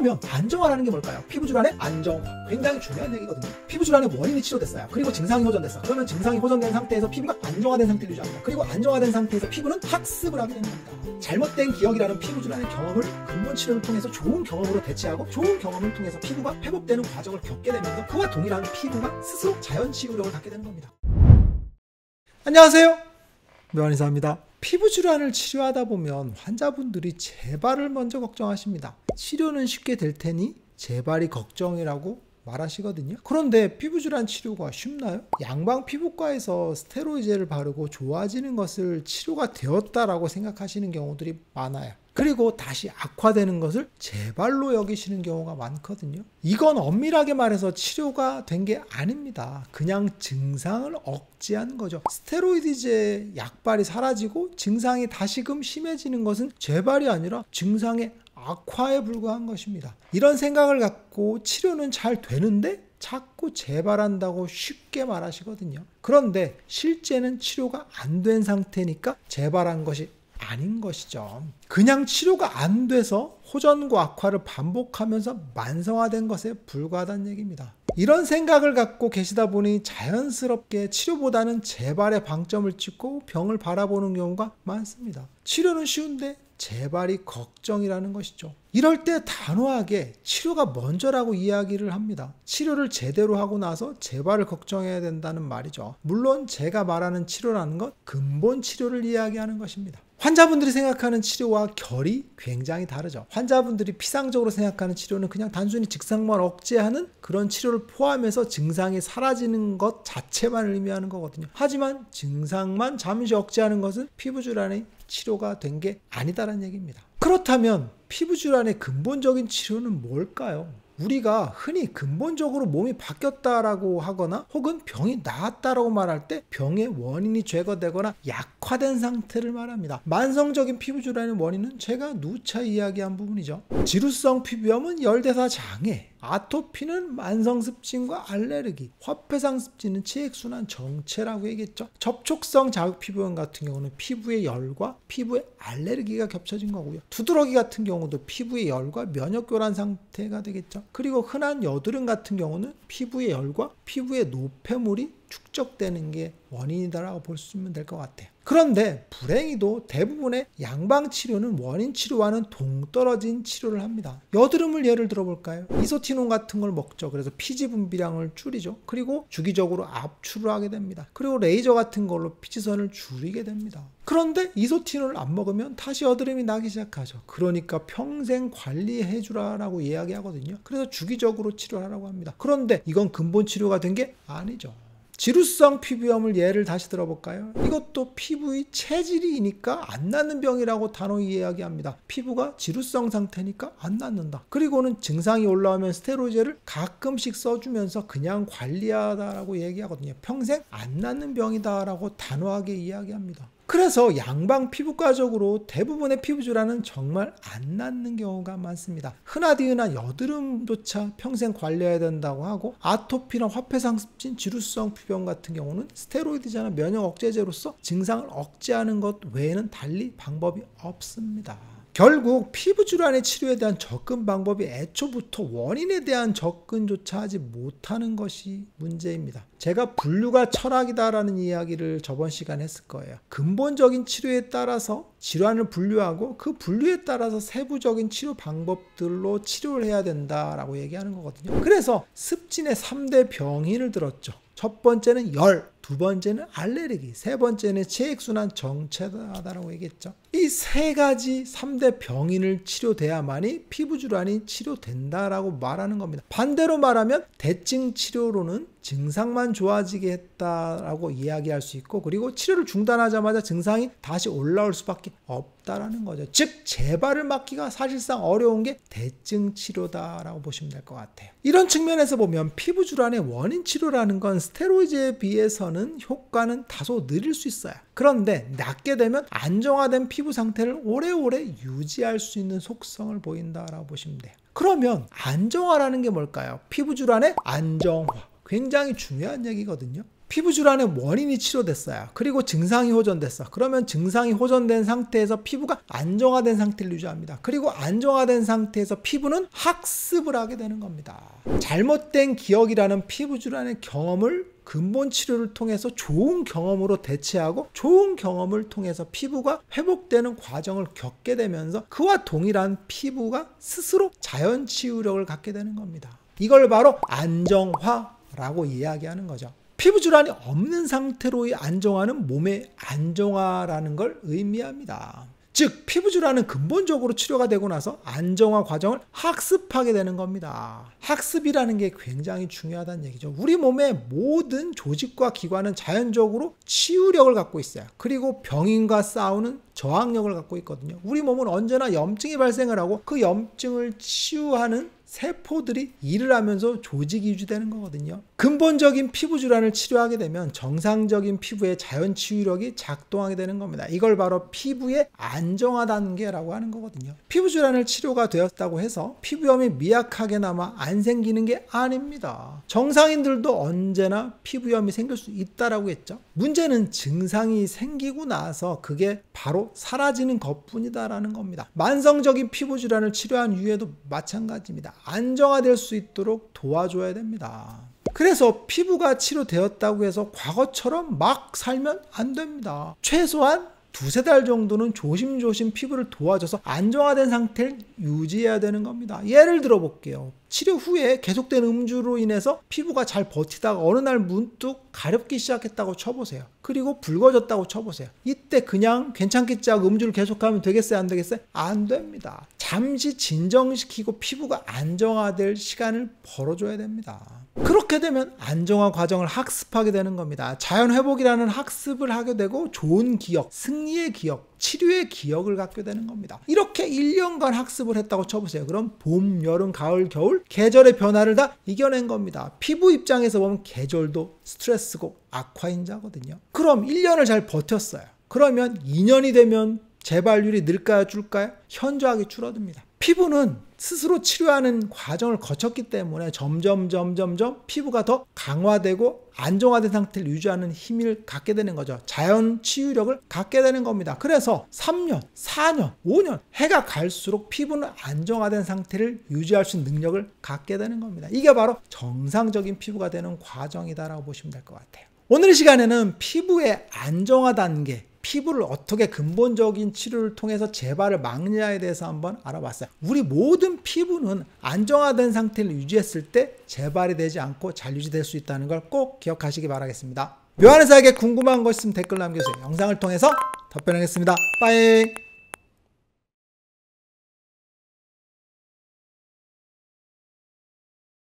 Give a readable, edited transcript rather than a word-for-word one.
그러면 안정화라는 게 뭘까요? 피부 질환의 안정화. 굉장히 중요한 얘기거든요. 피부 질환의 원인이 치료됐어요. 그리고 증상이 호전됐어. 그러면 증상이 호전된 상태에서 피부가 안정화된 상태를 유지합니다. 그리고 안정화된 상태에서 피부는 학습을 하게 되는 겁니다. 잘못된 기억이라는 피부 질환의 경험을 근본 치료를 통해서 좋은 경험으로 대체하고 좋은 경험을 통해서 피부가 회복되는 과정을 겪게 되면서 그와 동일한 피부가 스스로 자연 치유력을 갖게 되는 겁니다. 안녕하세요, 묘한의사입니다. 피부 질환을 치료하다 보면 환자분들이 재발을 먼저 걱정하십니다. 치료는 쉽게 될 테니 재발이 걱정이라고 말하시거든요. 그런데 피부 질환 치료가 쉽나요? 양방 피부과에서 스테로이드를 바르고 좋아지는 것을 치료가 되었다라고 생각하시는 경우들이 많아요. 그리고 다시 악화되는 것을 재발로 여기시는 경우가 많거든요. 이건 엄밀하게 말해서 치료가 된 게 아닙니다. 그냥 증상을 억제한 거죠. 스테로이드제 약발이 사라지고 증상이 다시금 심해지는 것은 재발이 아니라 증상의 악화에 불과한 것입니다. 이런 생각을 갖고 치료는 잘 되는데 자꾸 재발한다고 쉽게 말하시거든요. 그런데 실제는 치료가 안 된 상태니까 재발한 것이 아닌 것이죠. 그냥 치료가 안 돼서 호전과 악화를 반복하면서 만성화된 것에 불과하다는 얘기입니다. 이런 생각을 갖고 계시다 보니 자연스럽게 치료보다는 재발에 방점을 찍고 병을 바라보는 경우가 많습니다. 치료는 쉬운데 재발이 걱정이라는 것이죠. 이럴 때 단호하게 치료가 먼저라고 이야기를 합니다. 치료를 제대로 하고 나서 재발을 걱정해야 된다는 말이죠. 물론 제가 말하는 치료라는 건 근본 치료를 이야기하는 것입니다. 환자분들이 생각하는 치료와 결이 굉장히 다르죠. 환자분들이 피상적으로 생각하는 치료는 그냥 단순히 증상만 억제하는 그런 치료를 포함해서 증상이 사라지는 것 자체만 의미하는 거거든요. 하지만 증상만 잠시 억제하는 것은 피부질환의 치료가 된 게 아니다라는 얘기입니다. 그렇다면 피부질환의 근본적인 치료는 뭘까요? 우리가 흔히 근본적으로 몸이 바뀌었다라고 하거나 혹은 병이 나았다라고 말할 때 병의 원인이 제거되거나 약화된 상태를 말합니다. 만성적인 피부질환의 원인은 제가 누차 이야기한 부분이죠. 지루성 피부염은 열대사 장애, 아토피는 만성습진과 알레르기, 화폐상습진은 체액순환 정체라고 얘기했죠. 접촉성 자극 피부염 같은 경우는 피부의 열과 피부의 알레르기가 겹쳐진 거고요. 두드러기 같은 경우도 피부의 열과 면역교란 상태가 되겠죠. 그리고 흔한 여드름 같은 경우는 피부의 열과 피부의 노폐물이 축적되는 게 원인이다라고 볼 수 있으면 될 것 같아요. 그런데 불행히도 대부분의 양방치료는 원인치료와는 동떨어진 치료를 합니다. 여드름을 예를 들어볼까요? 이소티논 같은 걸 먹죠. 그래서 피지 분비량을 줄이죠. 그리고 주기적으로 압출을 하게 됩니다. 그리고 레이저 같은 걸로 피지선을 줄이게 됩니다. 그런데 이소티논을 안 먹으면 다시 여드름이 나기 시작하죠. 그러니까 평생 관리해 주라라고 이야기하거든요. 그래서 주기적으로 치료하라고 합니다. 그런데 이건 근본 치료가 된 게 아니죠. 지루성 피부염을 예를 다시 들어볼까요? 이것도 피부의 체질이니까 안 낫는 병이라고 단호히 이야기합니다. 피부가 지루성 상태니까 안 낫는다. 그리고는 증상이 올라오면 스테로이드를 가끔씩 써주면서 그냥 관리하다라고 얘기하거든요. 평생 안 낫는 병이다라고 단호하게 이야기합니다. 그래서 양방 피부과적으로 대부분의 피부질환은 정말 안 낫는 경우가 많습니다. 흔하디흔한 여드름조차 평생 관리해야 된다고 하고 아토피나 화폐상습진, 지루성 피부염 같은 경우는 스테로이드제나 면역 억제제로서 증상을 억제하는 것 외에는 달리 방법이 없습니다. 결국 피부질환의 치료에 대한 접근 방법이 애초부터 원인에 대한 접근조차 하지 못하는 것이 문제입니다. 제가 분류가 철학이다라는 이야기를 저번 시간에 했을 거예요. 근본적인 치료에 따라서 질환을 분류하고 그 분류에 따라서 세부적인 치료 방법들로 치료를 해야 된다라고 얘기하는 거거든요. 그래서 습진의 3대 병인을 들었죠. 첫 번째는 열, 두 번째는 알레르기, 세 번째는 체액순환 정체다라고 얘기했죠. 이 세 가지 3대 병인을 치료돼야만이 피부질환이 치료된다라고 말하는 겁니다. 반대로 말하면 대증 치료로는 증상만 좋아지게 했다라고 이야기할 수 있고, 그리고 치료를 중단하자마자 증상이 다시 올라올 수밖에 없다라는 거죠. 즉 재발을 막기가 사실상 어려운 게 대증 치료다라고 보시면 될 것 같아요. 이런 측면에서 보면 피부질환의 원인 치료라는 건 스테로이드에 비해서는 효과는 다소 느릴 수 있어요. 그런데 낫게 되면 안정화된 피부 상태를 오래오래 유지할 수 있는 속성을 보인다라고 보시면 돼요. 그러면 안정화라는 게 뭘까요? 피부질환의 안정화. 굉장히 중요한 얘기거든요. 피부 질환의 원인이 치료됐어요. 그리고 증상이 호전됐어. 그러면 증상이 호전된 상태에서 피부가 안정화된 상태를 유지합니다. 그리고 안정화된 상태에서 피부는 학습을 하게 되는 겁니다. 잘못된 기억이라는 피부 질환의 경험을 근본 치료를 통해서 좋은 경험으로 대체하고 좋은 경험을 통해서 피부가 회복되는 과정을 겪게 되면서 그와 동일한 피부가 스스로 자연 치유력을 갖게 되는 겁니다. 이걸 바로 안정화라고 이야기하는 거죠. 피부 질환이 없는 상태로의 안정화는 몸의 안정화라는 걸 의미합니다. 즉 피부 질환은 근본적으로 치료가 되고 나서 안정화 과정을 학습하게 되는 겁니다. 학습이라는 게 굉장히 중요하다는 얘기죠. 우리 몸의 모든 조직과 기관은 자연적으로 치유력을 갖고 있어요. 그리고 병인과 싸우는 저항력을 갖고 있거든요. 우리 몸은 언제나 염증이 발생을 하고 그 염증을 치유하는 세포들이 일을 하면서 조직이 유지되는 거거든요. 근본적인 피부 질환을 치료하게 되면 정상적인 피부의 자연 치유력이 작동하게 되는 겁니다. 이걸 바로 피부의 안정화 단계라고 하는 거거든요. 피부 질환을 치료가 되었다고 해서 피부염이 미약하게나마 안 생기는 게 아닙니다. 정상인들도 언제나 피부염이 생길 수 있다라고 했죠. 문제는 증상이 생기고 나서 그게 바로 사라지는 것뿐이다라는 겁니다. 만성적인 피부 질환을 치료한 이후에도 마찬가지입니다. 안정화될 수 있도록 도와줘야 됩니다. 그래서 피부가 치료되었다고 해서 과거처럼 막 살면 안 됩니다. 최소한 두세 달 정도는 조심조심 피부를 도와줘서 안정화된 상태를 유지해야 되는 겁니다. 예를 들어 볼게요. 치료 후에 계속된 음주로 인해서 피부가 잘 버티다가 어느 날 문득 가렵기 시작했다고 쳐보세요. 그리고 붉어졌다고 쳐보세요. 이때 그냥 괜찮겠지 하고 음주를 계속하면 되겠어요? 안 되겠어요? 안 됩니다. 잠시 진정시키고 피부가 안정화될 시간을 벌어줘야 됩니다. 그렇게 되면 안정화 과정을 학습하게 되는 겁니다. 자연회복이라는 학습을 하게 되고 좋은 기억, 승리의 기억, 치료의 기억을 갖게 되는 겁니다. 이렇게 1년간 학습을 했다고 쳐보세요. 그럼 봄, 여름, 가을, 겨울 계절의 변화를 다 이겨낸 겁니다. 피부 입장에서 보면 계절도 스트레스고 악화인자거든요. 그럼 1년을 잘 버텼어요. 그러면 2년이 되면 재발률이 늘까요, 줄까요? 현저하게 줄어듭니다. 피부는 스스로 치료하는 과정을 거쳤기 때문에 점점 피부가 더 강화되고 안정화된 상태를 유지하는 힘을 갖게 되는 거죠. 자연 치유력을 갖게 되는 겁니다. 그래서 3년, 4년, 5년 해가 갈수록 피부는 안정화된 상태를 유지할 수 있는 능력을 갖게 되는 겁니다. 이게 바로 정상적인 피부가 되는 과정이다라고 보시면 될 것 같아요. 오늘 이 시간에는 피부의 안정화 단계, 피부를 어떻게 근본적인 치료를 통해서 재발을 막느냐에 대해서 한번 알아봤어요. 우리 모든 피부는 안정화된 상태를 유지했을 때 재발이 되지 않고 잘 유지될 수 있다는 걸 꼭 기억하시기 바라겠습니다. 묘한의사에게 궁금한 거 있으면 댓글 남겨주세요. 영상을 통해서 답변하겠습니다. 빠이.